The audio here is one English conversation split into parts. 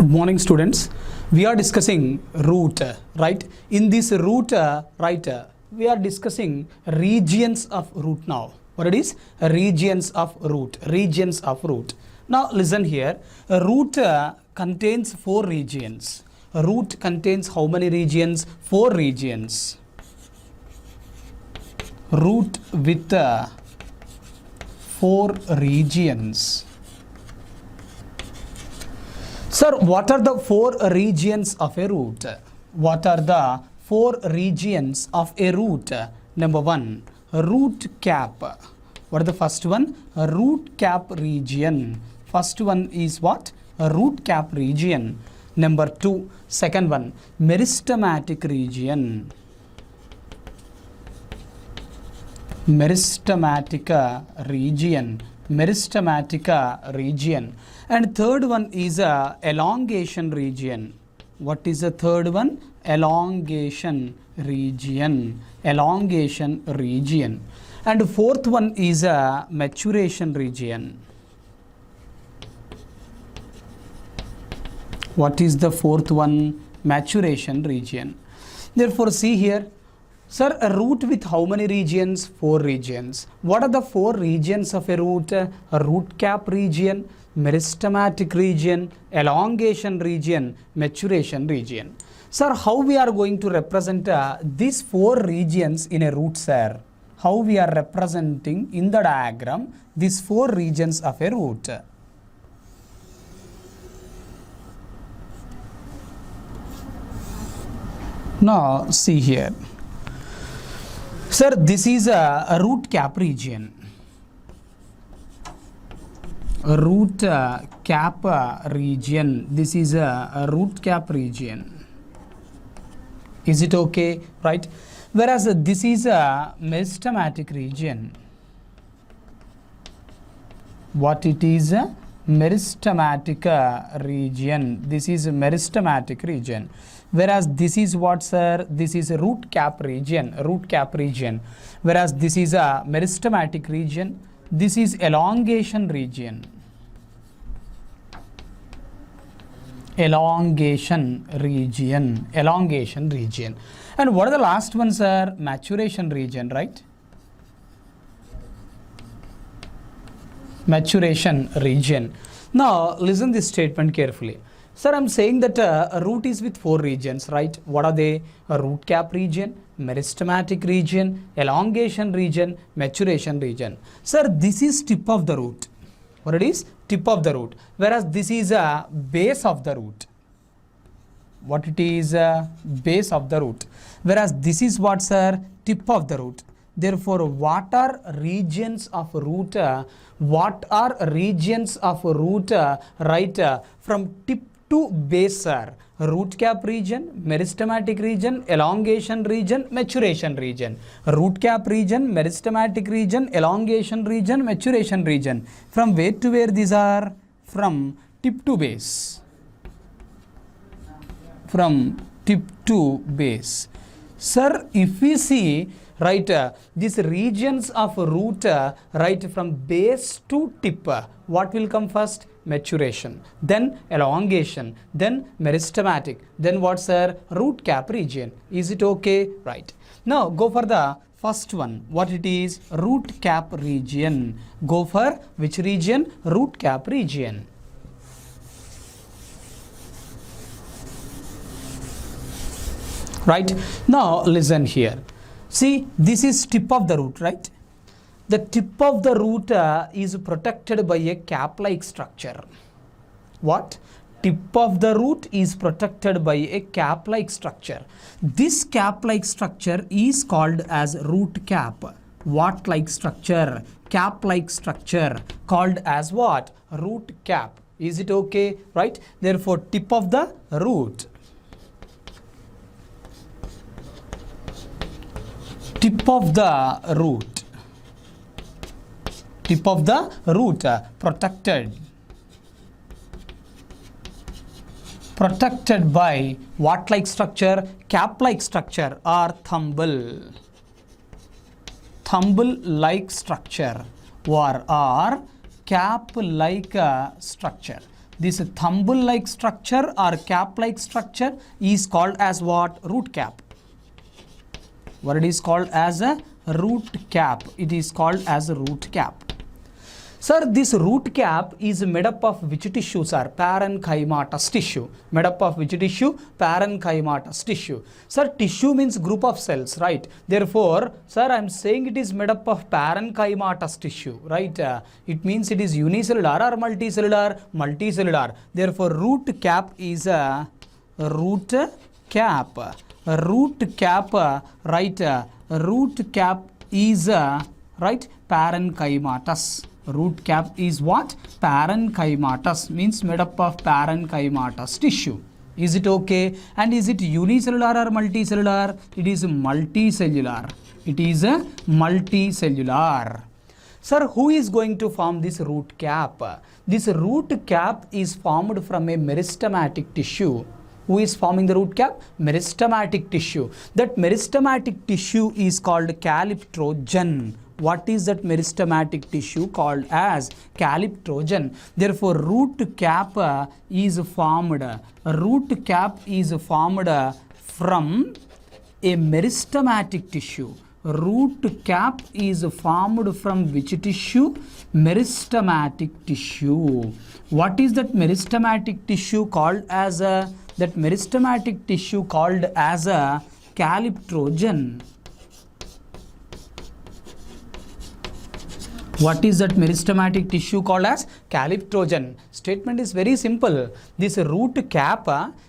Good morning, students. We are discussing root, right? In this root, we are discussing regions of root now. What it is? Regions of root. Regions of root. Now listen here. A root contains 4 regions. A root contains how many regions? 4 regions. Root with 4 regions. Sir, what are the 4 regions of a root? What are the 4 regions of a root? Number 1, root cap. What is the first one? A root cap region. First one is what? A root cap region. Number 2, second one, meristematic region. Meristematic region. Meristematic region. And third one is a elongation region. What is the third one? Elongation region. Elongation region. And fourth one is a maturation region. What is the fourth one? Maturation region. Therefore, see here. Sir, a root with how many regions? 4 regions. What are the 4 regions of a root? A root cap region, meristematic region, elongation region, maturation region. Sir, how we are going to represent these 4 regions in a root, sir? How we are representing in the diagram these 4 regions of a root? Now, see here. Sir, this is a root cap region. A root cap region. This is a root cap region. Is it okay? Right? Whereas this is a meristematic region. What it is? Meristematic region. This is meristematic region. Whereas this is what, sir? This is a root cap region. Root cap region. Whereas this is a meristematic region. This is elongation region. Elongation region. Elongation region. And what are the last ones, sir? Maturation region, right? Maturation region. Now listen this statement carefully. Sir, I'm saying that a root is with 4 regions, right? What are they? A root cap region, meristematic region, elongation region, maturation region. Sir, this is tip of the root. What it is? Tip of the root. Whereas this is a base of the root. What it is? Base of the root. Whereas this is what, sir? Tip of the root. Therefore, what are regions of root? What are regions of root, right, from tip to base, sir? Root cap region, meristematic region, elongation region, maturation region. Root cap region, meristematic region, elongation region, maturation region. From where to where these are? From tip to base. From tip to base. Sir, if we see, right, these regions of root, right, from base to tip, what will come first? Maturation, then elongation, then meristematic, then what, sir? Root cap region. Is it okay? Right. Now go for the first one. What it is? Root cap region. Go for which region? Root cap region. Right. Now listen here. See, this is tip of the root, right? The tip of the root is protected by a cap-like structure. What? Tip of the root is protected by a cap-like structure. This cap-like structure is called as root cap. What like structure? Cap-like structure called as what? Root cap. Is it okay? Right? Therefore, tip of the root. Tip of the root. Tip of the root, protected. Protected by what like structure? Cap like structure or thimble. Thimble like structure or cap like structure. This thumble like structure or cap like structure is called as what? Root cap. What it is called as a root cap. It is called as a root cap. Sir, this root cap is made up of which tissue, sir? Parenchymatous tissue. Made up of which tissue? Parenchymatous tissue. Sir, tissue means group of cells, right? Therefore, sir, I am saying it is made up of parenchymatous tissue, right? It means it is unicellular or multicellular? Multicellular. Therefore, root cap is a root cap. Root cap, right? Root cap is right? Parenchymatous. Root cap is what? Parenchymatous, means made up of parenchymatous tissue. Is it okay? And is it unicellular or multicellular? It is multicellular. It is a multicellular. Sir, who is going to form this root cap? This root cap is formed from a meristematic tissue. Who is forming the root cap? Meristematic tissue. That meristematic tissue is called calyptrogen. What is that meristematic tissue? Called as calyptrogen. Therefore, root cap is formed. Root cap is formed from a meristematic tissue. Root cap is formed from which tissue? Meristematic tissue. What is that meristematic tissue called as a? That meristematic tissue called as a calyptrogen. What is that meristematic tissue called as? Calyptrogen. Statement is very simple. This root cap,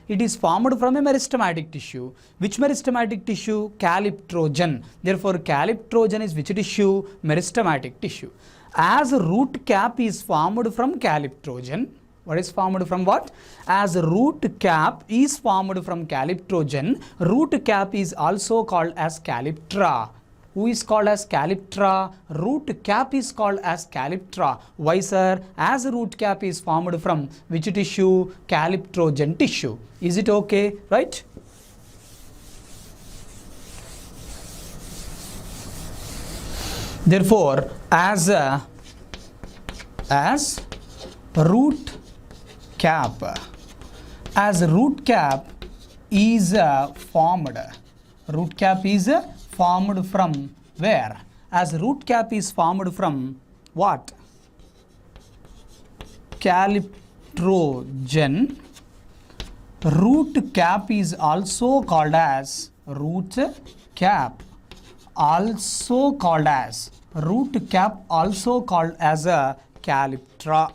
it is formed from a meristematic tissue. Which meristematic tissue? Calyptrogen. Therefore, calyptrogen is which tissue? Meristematic tissue. As root cap is formed from calyptrogen, what is formed from what? As root cap is formed from calyptrogen, root cap is also called as calyptra. Who is called as calyptra? Root cap is called as calyptra. Why, sir? As root cap is formed from which tissue? Calyptrogen tissue. Is it okay? Right? Therefore, as root cap is formed. Root cap is formed from where? As root cap is formed from what? Calyptrogen. Root cap is also called as root cap. Also called as root cap, also called as a calyptra.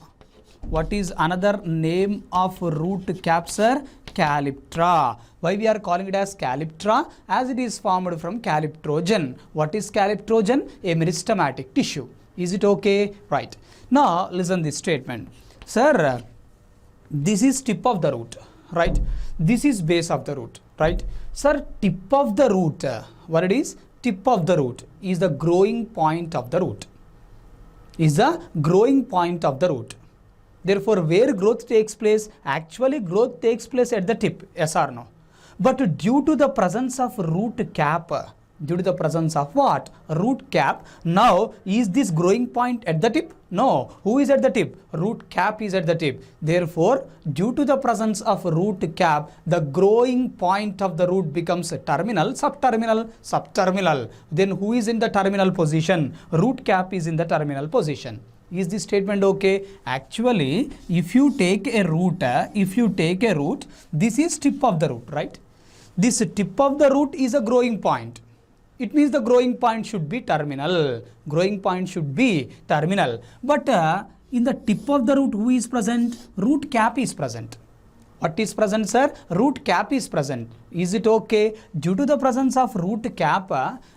What is another name of root cap, sir? Calyptra. Why we are calling it as calyptra? As it is formed from calyptrogen. What is calyptrogen? A meristematic tissue. Is it okay? Right. Now listen this statement. Sir, this is tip of the root, right? This is base of the root, right? Sir, tip of the root, what it is? Tip of the root is the growing point of the root. Is the growing point of the root. Therefore, where growth takes place? Actually, growth takes place at the tip. Yes or no? But due to the presence of root cap, due to the presence of what? Root cap. Now, is this growing point at the tip? No. Who is at the tip? Root cap is at the tip. Therefore, due to the presence of root cap, the growing point of the root becomes terminal, subterminal, subterminal. Then who is in the terminal position? Root cap is in the terminal position. Is this statement okay? Actually, if you take a root, this is tip of the root, right? This tip of the root is a growing point. It means the growing point should be terminal. Growing point should be terminal. But in the tip of the root, who is present? Root cap is present. What is present, sir? Root cap is present. Is it okay? Due to the presence of root cap,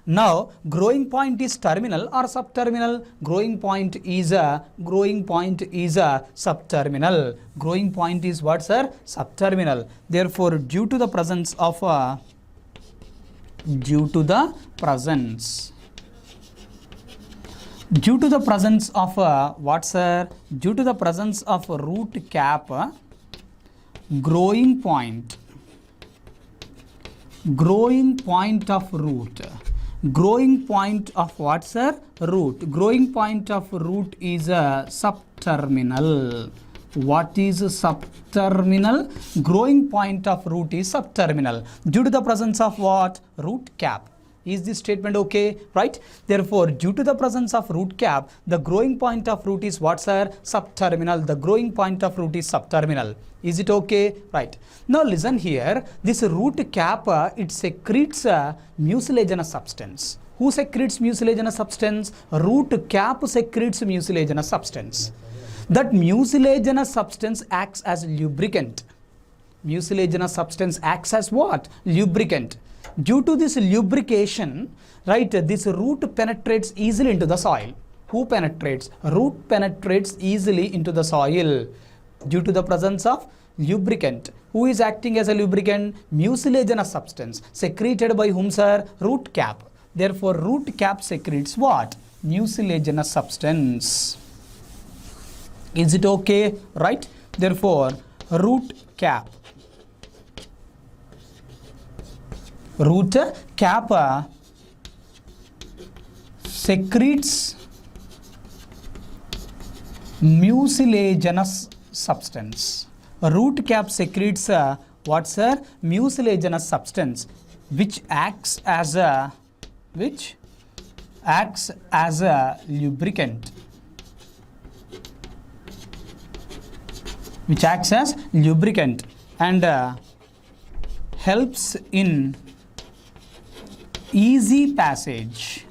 now growing point is terminal or subterminal? Growing point is subterminal. Growing point is what, sir? Subterminal. Therefore, due to the presence of what, sir? Due to the presence of root cap, growing point of root. Growing point of what, sir? Root. Growing point of root is a subterminal. What is subterminal? Growing point of root is subterminal due to the presence of what? Root cap. Is this statement okay? Right? Therefore, due to the presence of root cap, the growing point of root is what, sir? Subterminal. The growing point of root is subterminal. Is it okay? Right. Now listen here. This root cap, it secretes mucilaginous substance. Who secretes mucilaginous substance? Root cap secretes mucilaginous substance. That mucilaginous substance acts as lubricant. Mucilaginous substance acts as what? Lubricant. Due to this lubrication, right, this root penetrates easily into the soil. Who penetrates? Root penetrates easily into the soil due to the presence of lubricant. Who is acting as a lubricant? Mucilaginous substance secreted by whom, sir? Root cap. Therefore, root cap secretes what? Mucilaginous substance. Is it okay? Right? Therefore, root cap secretes mucilaginous substance. Root cap secretes what, sir? Mucilaginous substance, which acts as a lubricant. Which acts as lubricant and helps in easy passage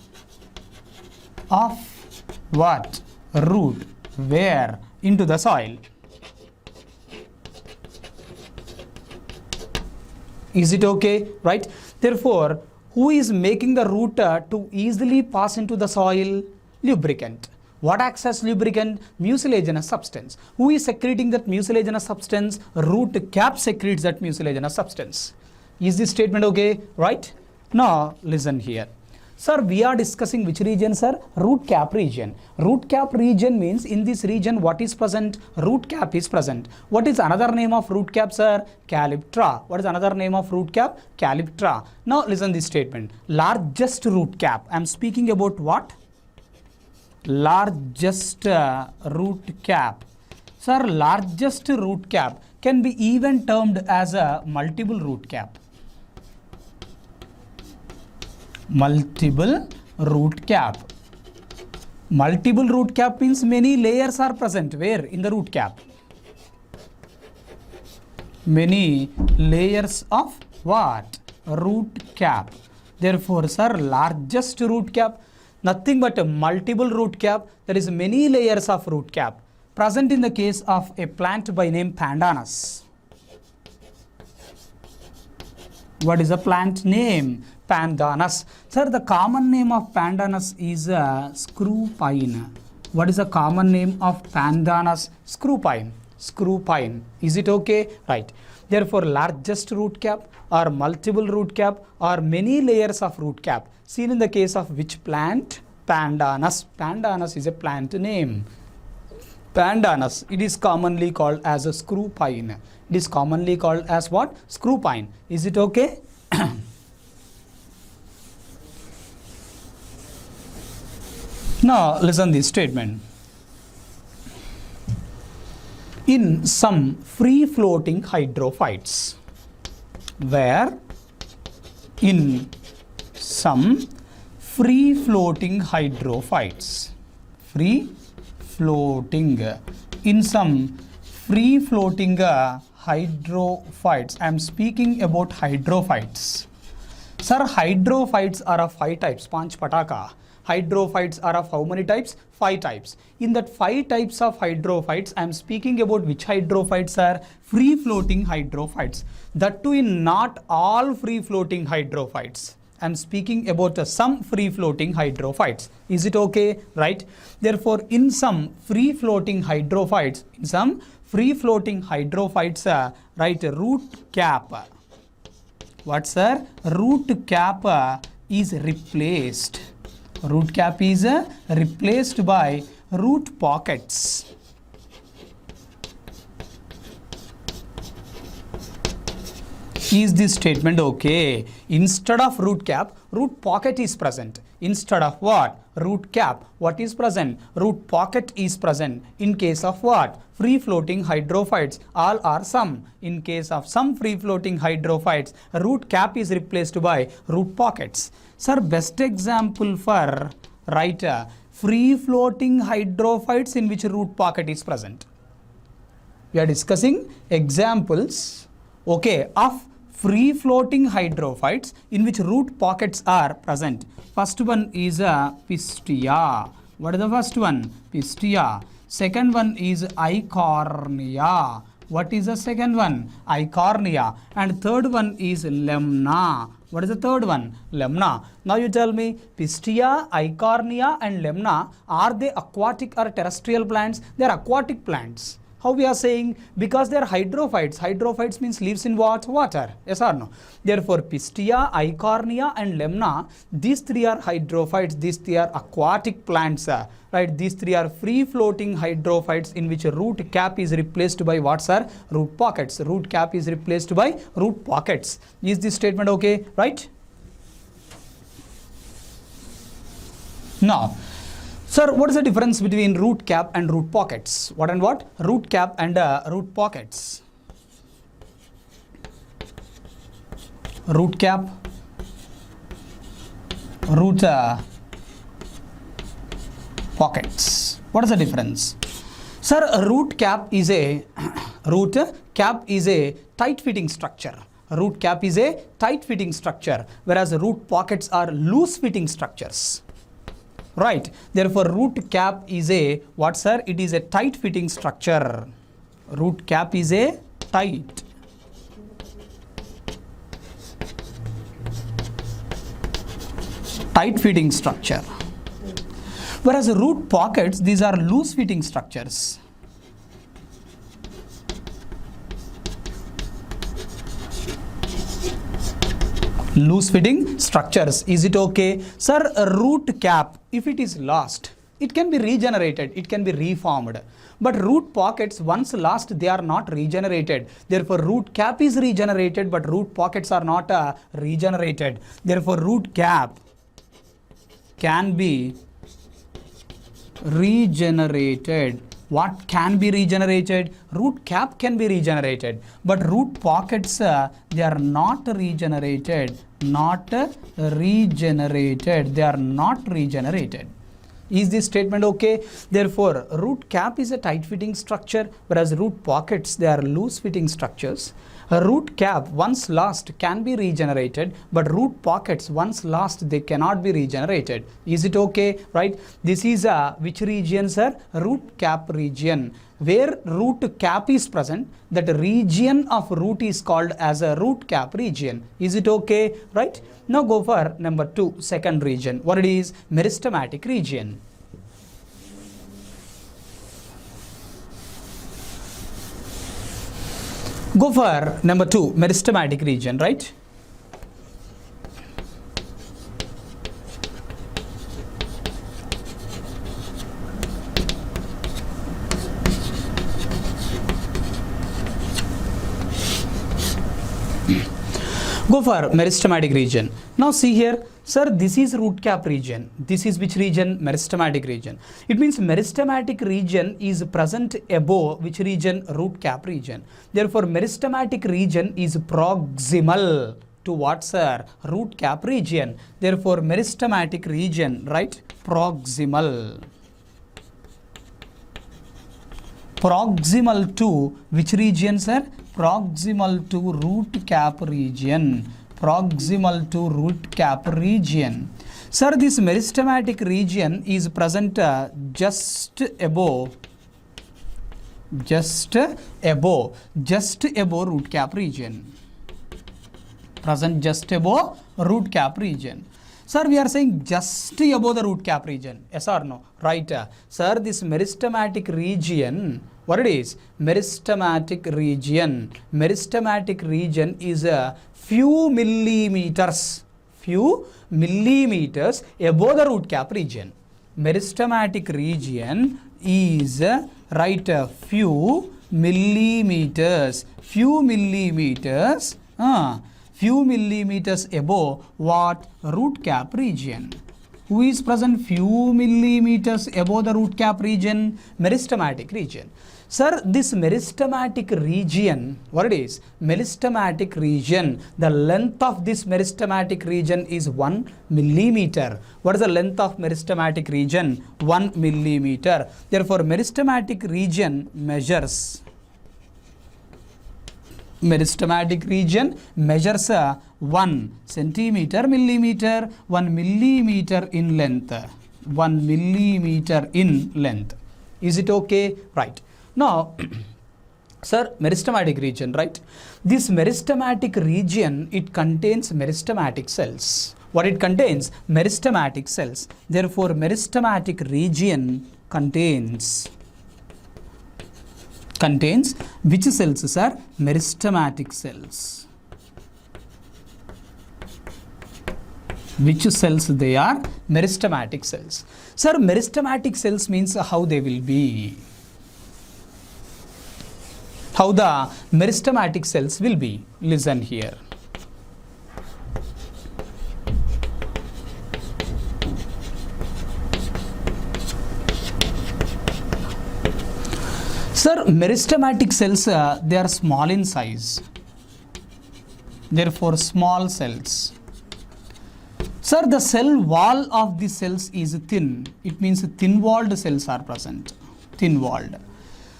of what? Root. Where? Into the soil. Is it okay? Right? Therefore, who is making the root to easily pass into the soil? Lubricant. What acts as lubricant? Mucilaginous substance. Who is secreting that mucilaginous substance? Root cap secretes that mucilaginous substance. Is this statement okay? Right? Now, listen here. Sir, we are discussing which region, sir? Root cap region. Root cap region means in this region what is present? Root cap is present. What is another name of root cap, sir? Calyptra. What is another name of root cap? Calyptra. Now, listen this statement. Largest root cap. I am speaking about what? Largest root cap. Sir, largest root cap can be even termed as a multiple root cap. Multiple root cap. Multiple root cap means many layers are present. Where? In the root cap. Many layers of what? Root cap. Therefore, sir, largest root cap, nothing but a multiple root cap. There is many layers of root cap present in the case of a plant by name Pandanus. What is the plant name? Pandanus. Sir, the common name of Pandanus is screw pine. What is the common name of Pandanus? Screw pine. Screw pine. Is it okay? Right. Therefore, largest root cap or multiple root cap or many layers of root cap seen in the case of which plant? Pandanus. Pandanus is a plant name. Pandanus. It is commonly called as a screw pine. It is commonly called as what? Screw pine. Is it okay? Now, listen this statement. In some free-floating hydrophytes, where in some free-floating hydrophytes, in some free-floating hydrophytes, I am speaking about hydrophytes. Sir, hydrophytes are of 5 types, Panch Pataka. Hydrophytes are of how many types? 5 types. In that 5 types of hydrophytes, I am speaking about which hydrophytes are? Free-floating hydrophytes. That too in not all free-floating hydrophytes. I am speaking about some free-floating hydrophytes. Is it okay? Right? Therefore, in some free-floating hydrophytes, right, root cap. What, sir? Root cap is replaced. Root cap is replaced by root pockets. Is this statement okay? Instead of root cap, root pocket is present. Instead of what? root cap, what is present? Root pocket is present. In case of what? Free floating hydrophytes, all or some. In case of some free floating hydrophytes, root cap is replaced by root pockets. Sir, best example for free floating hydrophytes in which root pocket is present. We are discussing examples, okay, of free floating hydrophytes in which root pockets are present. First one is Pistia. What is the first one? Pistia. Second one is Eichhornia. What is the second one? Eichhornia. And third one is Lemna. What is the third one? Lemna. Now you tell me, Pistia, Eichhornia and Lemna, are they aquatic or terrestrial plants? They are aquatic plants. How we are saying? Because they are hydrophytes. Hydrophytes means lives in what? Water. Yes or no? Therefore, Pistia, Eichhornia and Lemna, these three are hydrophytes. These three are aquatic plants. Right? These three are free floating hydrophytes in which root cap is replaced by what, sir? Root pockets. Root cap is replaced by root pockets. Is this statement okay? Right? Now, sir, what is the difference between root cap and root pockets? What and what? Root cap and root pockets. Root cap, root pockets. What is the difference? Sir, root cap is a tight fitting structure. Root cap is a tight fitting structure, whereas root pockets are loose fitting structures. Right. Therefore, root cap is a what, sir? It is a tight fitting structure. Root cap is a tight fitting structure. Whereas root pockets, these are loose fitting structures. Loose fitting structures. Is it okay? Sir, a root cap, if it is lost, it can be regenerated, it can be reformed. But root pockets, once lost, they are not regenerated. Therefore, root cap is regenerated, but root pockets are not regenerated. Therefore, root cap can be regenerated. What can be regenerated? Root cap can be regenerated, but root pockets, they are not regenerated. They are not regenerated. Is this statement okay? Therefore, root cap is a tight fitting structure, whereas root pockets, they are loose fitting structures. A root cap, once lost, can be regenerated, but root pockets, once lost, they cannot be regenerated. Is it okay? Right? This is which region, sir? Root cap region. Where root cap is present, that region of root is called as a root cap region. Is it okay? Right? Now go for number 2, second region. What it is? Meristematic region. Go for number 2, meristematic region, right? Go for meristematic region. Now see here, sir, this is root cap region. This is which region? Meristematic region. It means meristematic region is present above which region? Root cap region. Therefore, meristematic region is proximal to what, sir? Root cap region. Therefore, meristematic region, right? Proximal. Proximal to which region, sir? Proximal to root cap region. Proximal to root cap region. Sir, this meristematic region is present just above root cap region. Present just above root cap region. Sir, we are saying just above the root cap region. Yes or no? Right. Sir, this meristematic region, what it is? Meristematic region. Meristematic region is a few millimeters above the root cap region. Meristematic region is right a few millimeters above what? Root cap region. Who is present few millimeters above the root cap region? Meristematic region. Sir, this meristematic region, what it is? Meristematic region, the length of this meristematic region is 1 millimeter. What is the length of meristematic region? 1 millimeter. Therefore, meristematic region measures 1 centimeter, millimeter, 1 millimeter in length. 1 millimeter in length. Is it okay? Right. Now, sir, meristematic region, right? This meristematic region, it contains meristematic cells. What it contains? Meristematic cells. Therefore, meristematic region contains which cells, sir? Meristematic cells. Which cells they are? Meristematic cells. Sir, meristematic cells means how they will be. How the meristematic cells will be. Listen here. Sir, meristematic cells, they are small in size. Therefore, small cells. Sir, the cell wall of the cells is thin. It means thin-walled cells are present. Thin-walled.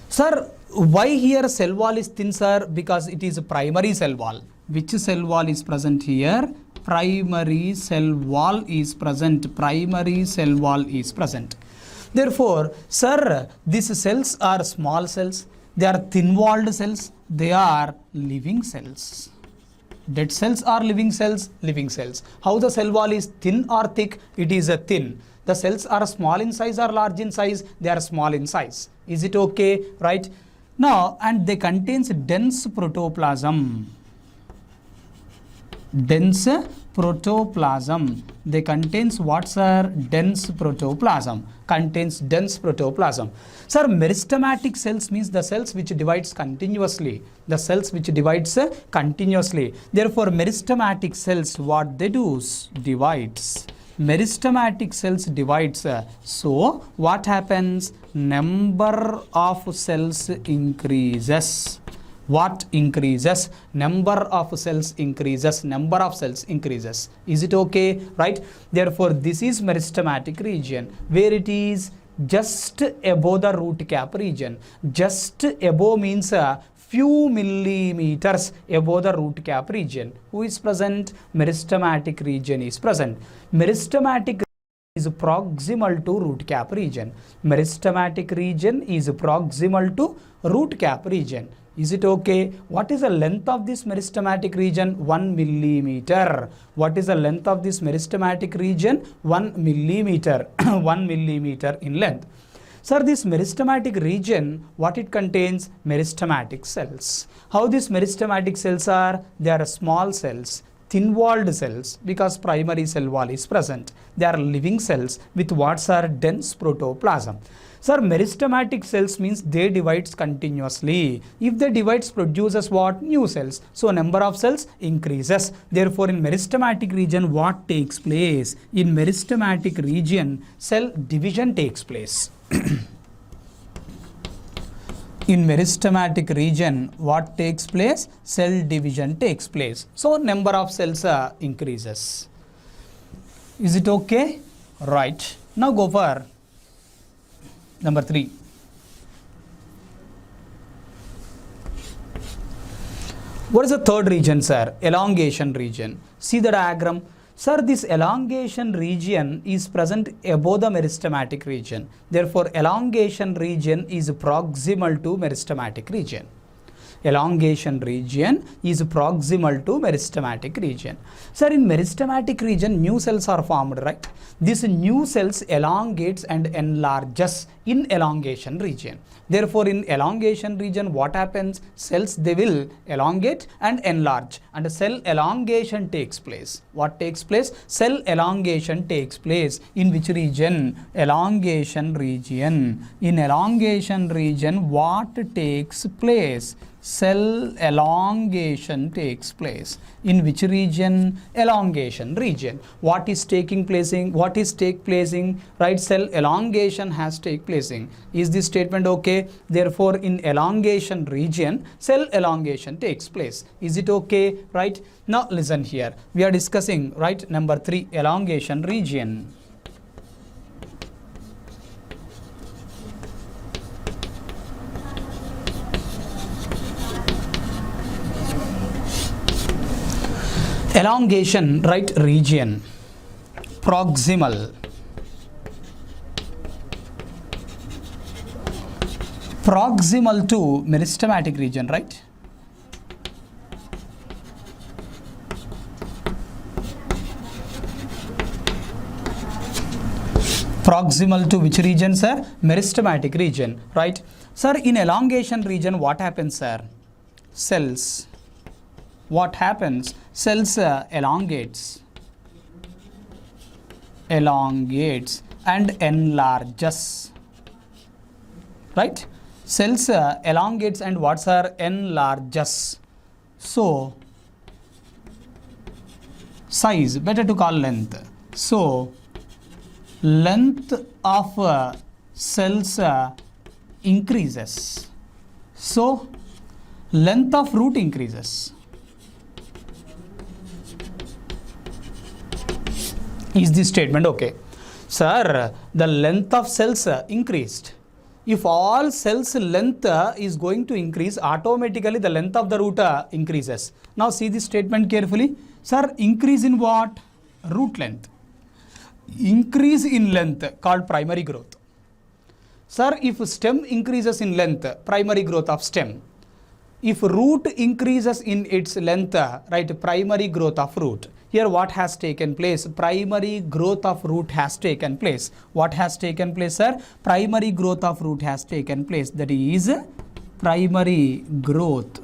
Sir, why here cell wall is thin, sir? Because it is a primary cell wall. Which cell wall is present here? Primary cell wall is present. Primary cell wall is present. Therefore, sir, these cells are small cells. They are thin-walled cells. They are living cells. Dead cells are living cells. Living cells. How the cell wall is thin or thick? It is a thin. The cells are small in size or large in size? They are small in size. Is it okay? Right? Now, and they contains dense protoplasm. Dense protoplasm. They contains what, sir? Dense protoplasm. Contains dense protoplasm. Sir, meristematic cells means the cells which divides continuously. The cells which divides continuously. Therefore, meristematic cells, what they do? Divides. Meristematic cells divides. So, what happens? Number of cells increases. What increases? Number of cells increases. Number of cells increases. Is it okay? Right? Therefore, this is meristematic region, where it is just above the root cap region. Just above means few millimeters above the root cap region. Who is present? Meristematic region is present. Meristematic is proximal to root cap region. Meristematic region is proximal to root cap region. Is it okay? What is the length of this meristematic region? 1 millimeter. What is the length of this meristematic region? 1 millimeter. 1 millimeter in length. Sir, this meristematic region, what it contains? Meristematic cells. How these meristematic cells are? They are small cells, thin-walled cells, because primary cell wall is present. They are living cells with what are dense protoplasm. Sir, meristematic cells means they divides continuously. If they divides, produces what? New cells. So, number of cells increases. Therefore, in meristematic region, what takes place? In meristematic region, cell division takes place. In meristematic region, what takes place? Cell division takes place. So, number of cells increases. Is it okay? Right. Now, go for number 3. What is the third region, sir? Elongation region. See the diagram. Sir, this elongation region is present above the meristematic region. Therefore, elongation region is proximal to meristematic region. Elongation region is proximal to meristematic region. Sir, in meristematic region, new cells are formed, right? These new cells elongates and enlarges in elongation region. Therefore, in elongation region, what happens? Cells, they will elongate and enlarge, and cell elongation takes place. What takes place? Cell elongation takes place. In which region? Elongation region. In elongation region, what takes place? cell elongation takes place. In which region? Elongation region. What is taking placing? What is take placing? Right, cell elongation has take placing. Is this statement okay? Therefore, in elongation region, cell elongation takes place. Is it okay? Right. Now listen here. We are discussing, right, number 3, elongation region. Elongation, right, region, proximal to meristematic region, right? Proximal to which region, sir? Meristematic region, right? Sir, in elongation region, what happens, sir? Cells. What happens? Cells elongates and enlarges, right? Cells elongates and what's are enlarges. So size, better to call length. So length of cells increases. So length of root increases. Is this statement okay? Sir, the length of cells increased. If all cells length is going to increase, automatically the length of the root increases. Now see this statement carefully. Sir, increase in what? Root length. Increase in length called primary growth. Sir, if stem increases in length, primary growth of stem. If root increases in its length, right, primary growth of root. Here what has taken place? Primary growth of root has taken place. What has taken place, sir? Primary growth of root has taken place. That is primary growth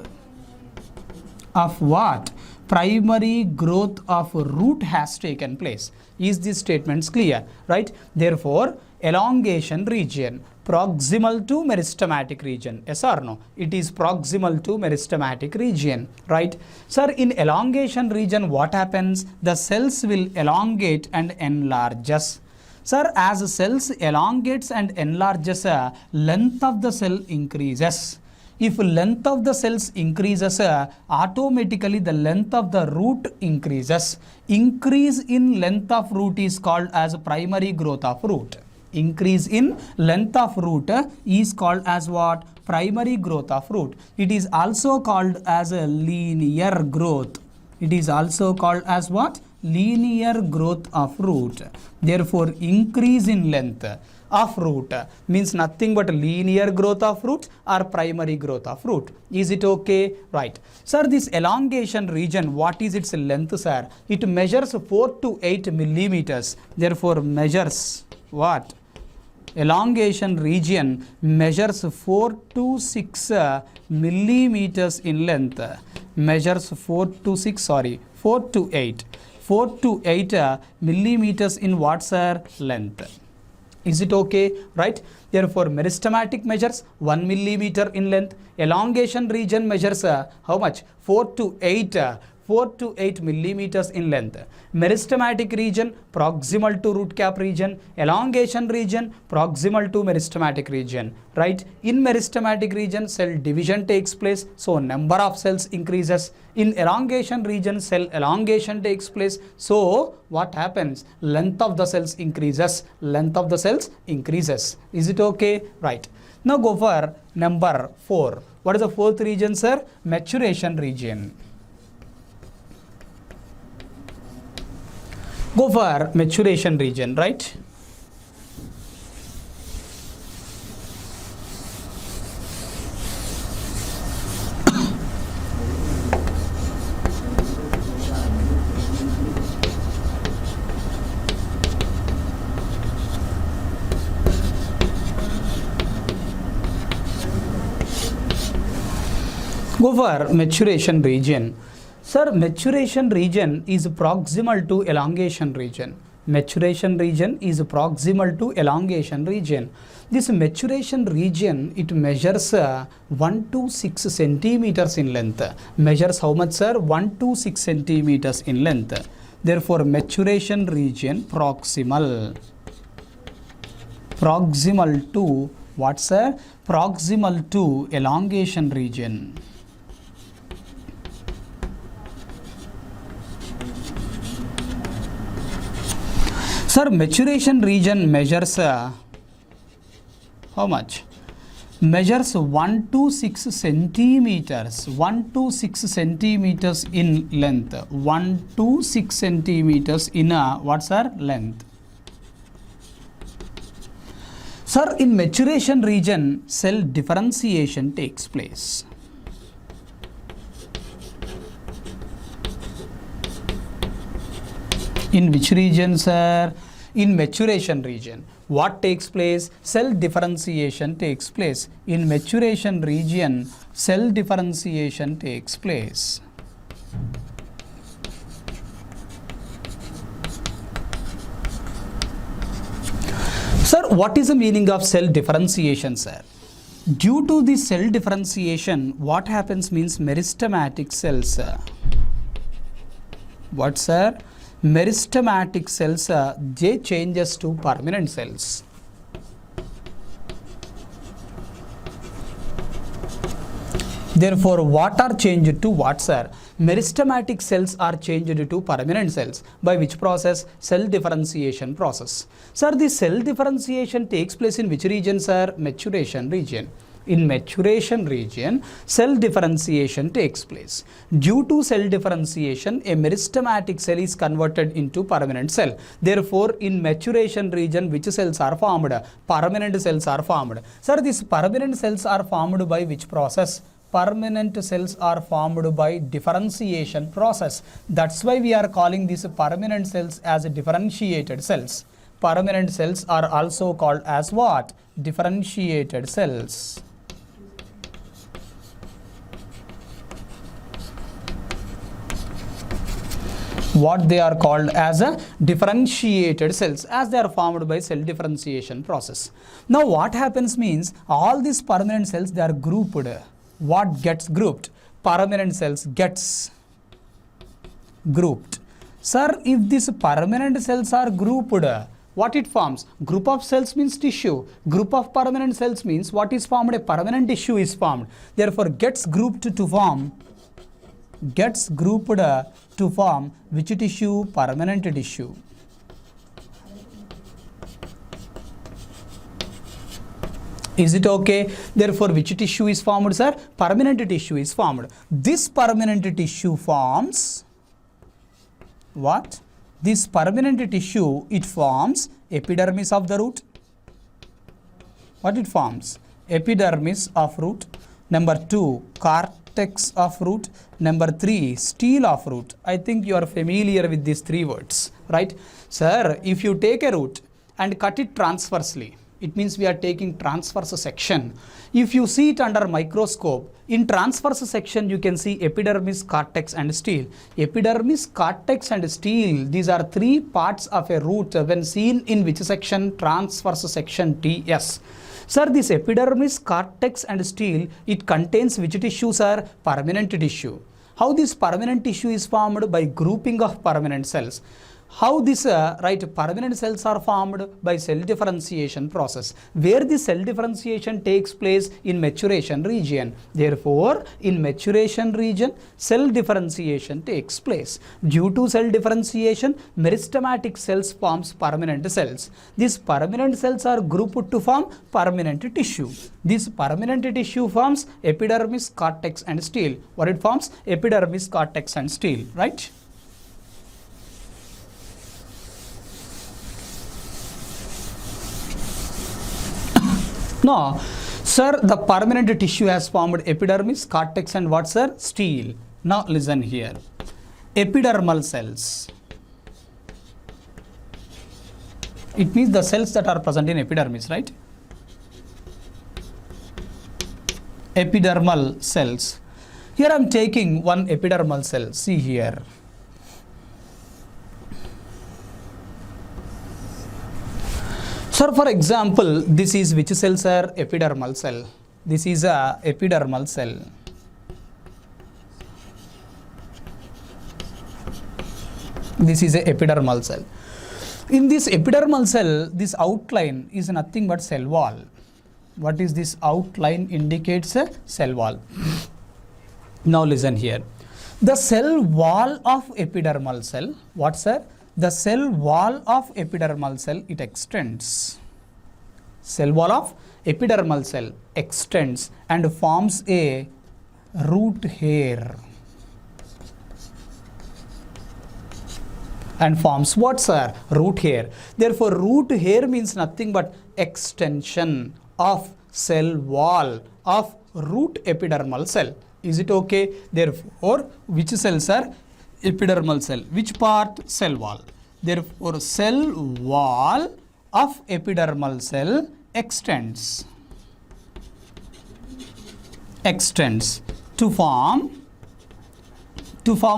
of what? Primary growth of root has taken place. Is this statement clear? Right? Therefore, elongation region proximal to meristematic region. Yes or no? It is proximal to meristematic region. Right? Sir, in elongation region, what happens? The cells will elongate and enlarges. Sir, as cells elongates and enlarges, length of the cell increases. If length of the cells increases, automatically the length of the root increases. Increase in length of root is called as primary growth of root. Increase in length of root is called as what? Primary growth of root. It is also called as a linear growth. It is also called as what? Linear growth of root. Therefore, increase in length of root means nothing but linear growth of root or primary growth of root. Is it okay? Right. Sir, this elongation region, what is its length, sir? It measures 4 to 8 millimeters. Therefore, measures what? Elongation region measures 4 to 6 millimeters in length. Measures 4 to 8. 4 to 8 millimeters in what, sir? Length. Is it okay? Right? Therefore, meristematic measures 1 millimeter in length. Elongation region measures how much? 4 to 8 millimeters in length. Meristematic region proximal to root cap region. Elongation region proximal to meristematic region. Right? In meristematic region, cell division takes place, so number of cells increases. In elongation region, cell elongation takes place, so what happens? Length of the cells increases. Length of the cells increases. Is it okay? Right. Now go for number 4. What is the fourth region, sir? Maturation region. Go for maturation region, right? Go for maturation region. Sir, maturation region is proximal to elongation region. Maturation region is proximal to elongation region. This maturation region, it measures 1 to 6 centimeters in length. Measures how much, sir? 1 to 6 centimeters in length. Therefore, maturation region proximal to what, sir? Proximal to elongation region. Sir, maturation region measures how much? Measures 1 to 6 centimeters. 1 to 6 centimeters in length. 1 to 6 centimeters in what's our length? Sir, in maturation region, cell differentiation takes place. In which region, sir? In maturation region. What takes place? Cell differentiation takes place. In maturation region, cell differentiation takes place. Sir, what is the meaning of cell differentiation, sir? Due to the cell differentiation, what happens means meristematic cells. What, sir? Meristematic cells, they changes to permanent cells. Therefore, what are changed to what, sir? Meristematic cells are changed to permanent cells. By which process? Cell differentiation process. Sir, the cell differentiation takes place in which region, sir? Maturation region. In maturation region, cell differentiation takes place. Due to cell differentiation, a meristematic cell is converted into permanent cell. Therefore, in maturation region, which cells are formed? Permanent cells are formed. Sir, these permanent cells are formed by which process? Permanent cells are formed by differentiation process. That's why we are calling these permanent cells as differentiated cells. Permanent cells are also called as what? Differentiated cells. What they are called as a differentiated cells, as they are formed by cell differentiation process. Now what happens means, all these permanent cells, they are grouped. What gets grouped? Permanent cells gets grouped. Sir, if these permanent cells are grouped, what it forms? Group of cells means tissue. Group of permanent cells means what is formed? A permanent tissue is formed. Therefore, gets grouped to form which tissue? Permanent tissue. Is it okay? Therefore, which tissue is formed, sir? Permanent tissue is formed. This permanent tissue forms what? This permanent tissue, it forms epidermis of the root. What it forms? Epidermis of root. Number 2, cortex of root. Number 3, stele of root. I think you are familiar with these 3 words, right? Sir, if you take a root and cut it transversely, it means we are taking transverse section. If you see it under microscope, in transverse section you can see epidermis, cortex and stele. Epidermis, cortex and stele, these are 3 parts of a root when seen in which section? Transverse section TS. Sir, this epidermis, cortex and stele, it contains which tissue, sir? Permanent tissue. How this permanent tissue is formed? By grouping of permanent cells. How this permanent cells are formed? By cell differentiation process, where the cell differentiation takes place in maturation region. Therefore, in maturation region, cell differentiation takes place. Due to cell differentiation, meristematic cells forms permanent cells. These permanent cells are grouped to form permanent tissue. This permanent tissue forms epidermis, cortex and stele. What it forms? Epidermis, cortex and stele, right? Now, sir, the permanent tissue has formed epidermis, cortex and what, sir? Stele. Now listen here. Epidermal cells. It means the cells that are present in epidermis, right? Epidermal cells. Here I am taking one epidermal cell. See here. Sir, for example, this is which cell, sir? Epidermal cell. This is a epidermal cell. This is a epidermal cell. In this epidermal cell, this outline is nothing but cell wall. What is this outline? Indicates a cell wall. Now listen here. The cell wall of epidermal cell, what, sir? The cell wall of epidermal cell, it extends. Cell wall of epidermal cell extends and forms a root hair. And forms what, sir? Root hair. Therefore, root hair means nothing but extension of cell wall of root epidermal cell. Is it okay? Therefore, which cell, sir? Epidermal cell. Which part? Cell wall. Therefore, cell wall of epidermal cell extends. Extends to form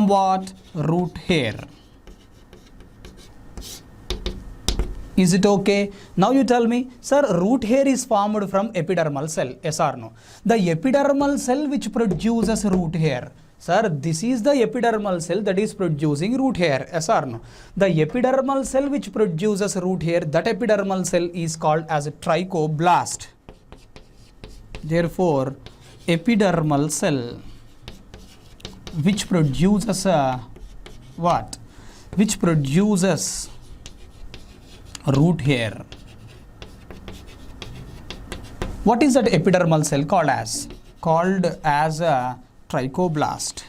what? Root hair. Is it okay? Now you tell me, sir, root hair is formed from epidermal cell. Yes or no? The epidermal cell which produces root hair. Sir, this is the epidermal cell that is producing root hair. Yes or no? The epidermal cell which produces root hair, that epidermal cell is called as a trichoblast. Therefore, epidermal cell which produces what? Which produces root hair. What is that epidermal cell called as? Called as a trichoblast.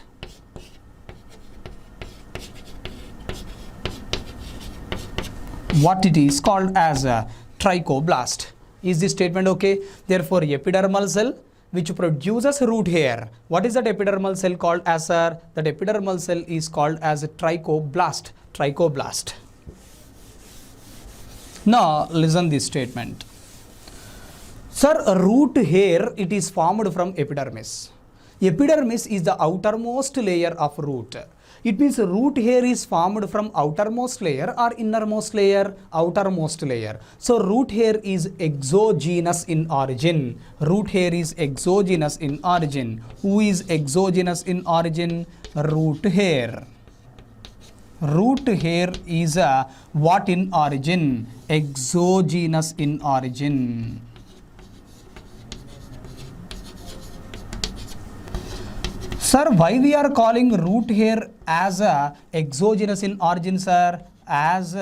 What it is called as a trichoblast. Is this statement okay? Therefore, epidermal cell which produces root hair. What is that epidermal cell called as, sir? That epidermal cell is called as a trichoblast. Trichoblast. Now listen this statement. Sir, root hair, it is formed from epidermis. Epidermis is the outermost layer of root. It means root hair is formed from outermost layer or innermost layer? Outermost layer. So root hair is exogenous in origin. Root hair is exogenous in origin. Who is exogenous in origin? Root hair. Root hair is a what in origin? Exogenous in origin. Sir, why we are calling root hair as a exogenous in origin, sir? As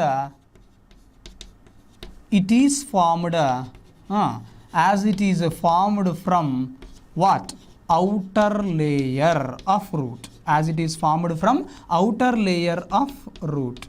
it is formed as it is formed from what? Outer layer of root. As it is formed from outer layer of root.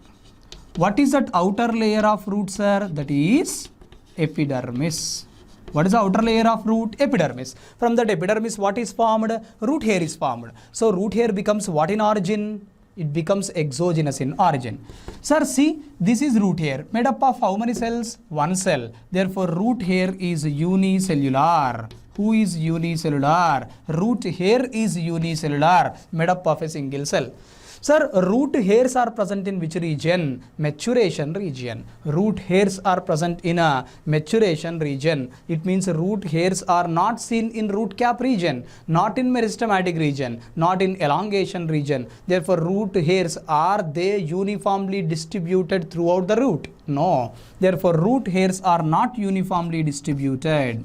What is that outer layer of root, sir? That is epidermis. What is the outer layer of root? Epidermis. From that epidermis, what is formed? Root hair is formed. So root hair becomes what in origin? It becomes exogenous in origin. Sir, see, this is root hair made up of how many cells? One cell. Therefore, root hair is unicellular. Who is unicellular? Root hair is unicellular, made up of a single cell. Sir, root hairs are present in which region? Maturation region. Root hairs are present in a maturation region. It means root hairs are not seen in root cap region, not in meristematic region, not in elongation region. Therefore, root hairs, are they uniformly distributed throughout the root? No. Therefore, root hairs are not uniformly distributed.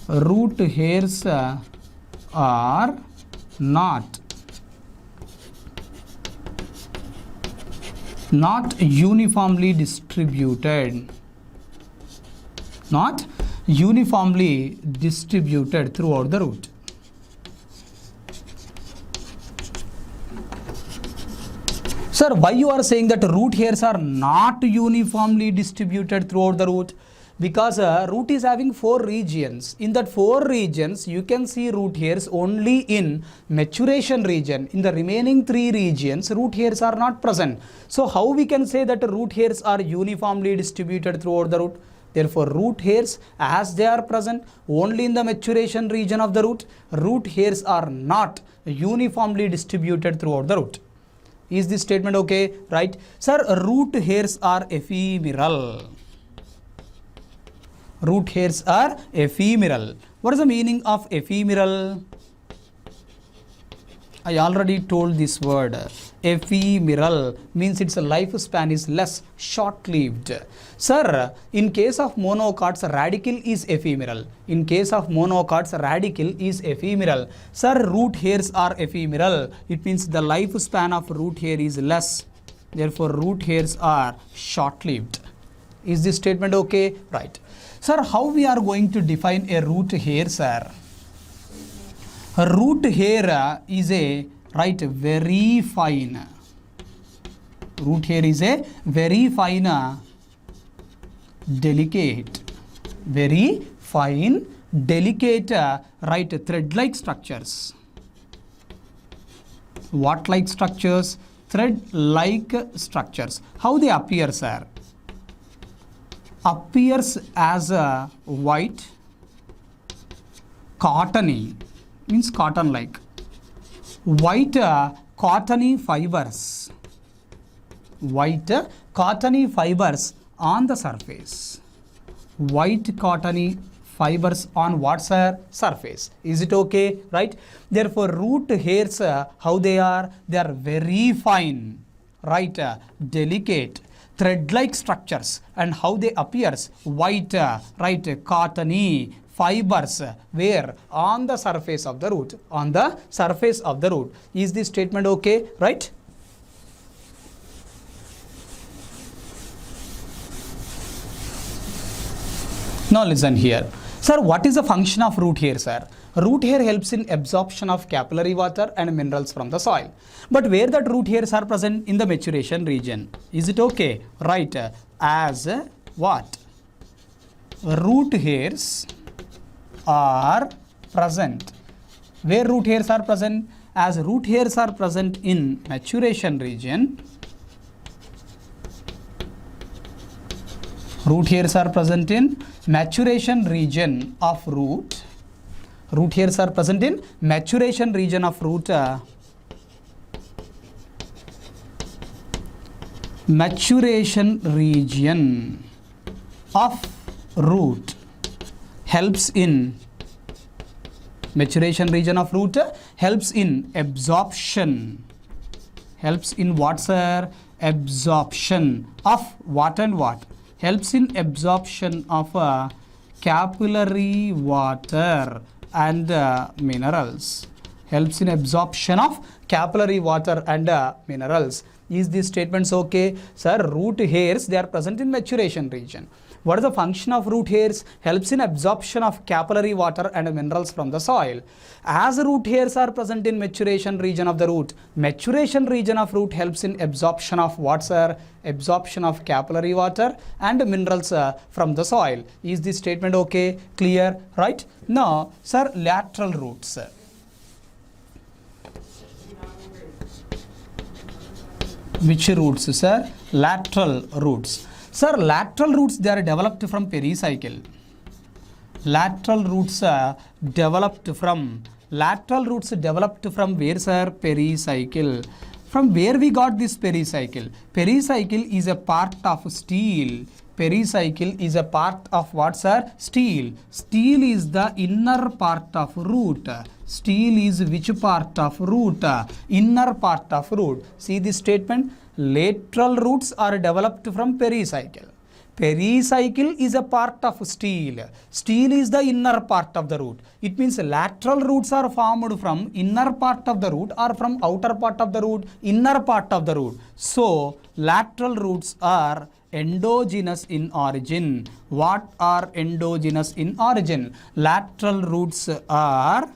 Root hairs are not uniformly distributed. Not uniformly distributed throughout the root. Sir, why you are saying that root hairs are not uniformly distributed throughout the root? Because root is having 4 regions. In that 4 regions, you can see root hairs only in maturation region. In the remaining 3 regions, root hairs are not present. So how we can say that root hairs are uniformly distributed throughout the root? Therefore, root hairs, as they are present only in the maturation region of the root, root hairs are not uniformly distributed throughout the root. Is this statement okay? Right? Sir, root hairs are ephemeral. Root hairs are ephemeral. What is the meaning of ephemeral? I already told this word. Ephemeral means its lifespan is less, short-lived. Sir, in case of monocots, radicle is ephemeral. In case of monocots, radicle is ephemeral. Sir, root hairs are ephemeral. It means the lifespan of root hair is less. Therefore, root hairs are short-lived. Is this statement okay? Right. Sir, how we are going to define a root hair, sir? A root hair is a very fine. Root hair is a very fine, delicate, very fine, delicate, thread-like structures. What like structures? Thread-like structures. How they appear, sir? Appears as a white, cottony, means cotton like, white cottony fibers, white cottony fibers on the surface, white cottony fibers on what, sir? Surface. Is it okay? Right. Therefore, root hairs, how they are? They are very fine, right, delicate, thread-like structures. And how they appears? White, right, cottony fibers. Where? On the surface of the root. On the surface of the root. Is this statement okay? Right? Now listen here. Sir, what is the function of root hair, sir? Root hair helps in absorption of capillary water and minerals from the soil. But where that root hairs are present? In the maturation region. Is it okay? Right. As what? Root hairs are present. Where root hairs are present? As root hairs are present in maturation region. Root hairs are present in maturation region of root. Root hairs are present in maturation region of root. Maturation region of root helps in maturation region of root helps in absorption. Helps in what, sir? Absorption of what and what? Helps in absorption of capillary water and minerals. Helps in absorption of capillary water and minerals. Is these statements okay? Sir, root hairs, they are present in maturation region. What is the function of root hairs? Helps in absorption of capillary water and minerals from the soil. As root hairs are present in maturation region of the root, maturation region of root helps in absorption of what, sir? Absorption of capillary water and minerals from the soil. Is this statement okay? Clear? Right? Now, sir, lateral roots. Which roots, sir? Lateral roots. Sir, lateral roots, they are developed from pericycle. Lateral roots developed from where, sir? Pericycle. From where we got this pericycle? Pericycle is a part of steel. Pericycle is a part of what, sir? Steel. Steel is the inner part of root. Steel is which part of root? Inner part of root. See this statement? Lateral roots are developed from pericycle. Pericycle is a part of steel. Steel is the inner part of the root. It means lateral roots are formed from inner part of the root or from outer part of the root, inner part of the root. So, lateral roots are endogenous in origin. What are endogenous in origin? Lateral roots are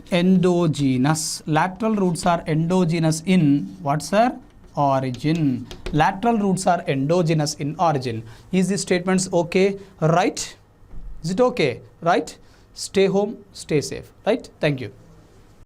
endogenous. Lateral roots are endogenous in what, sir? Origin. Lateral roots are endogenous in origin. Is this statements okay? Right? Is it okay? Right? Stay home, stay safe. Right? Thank you.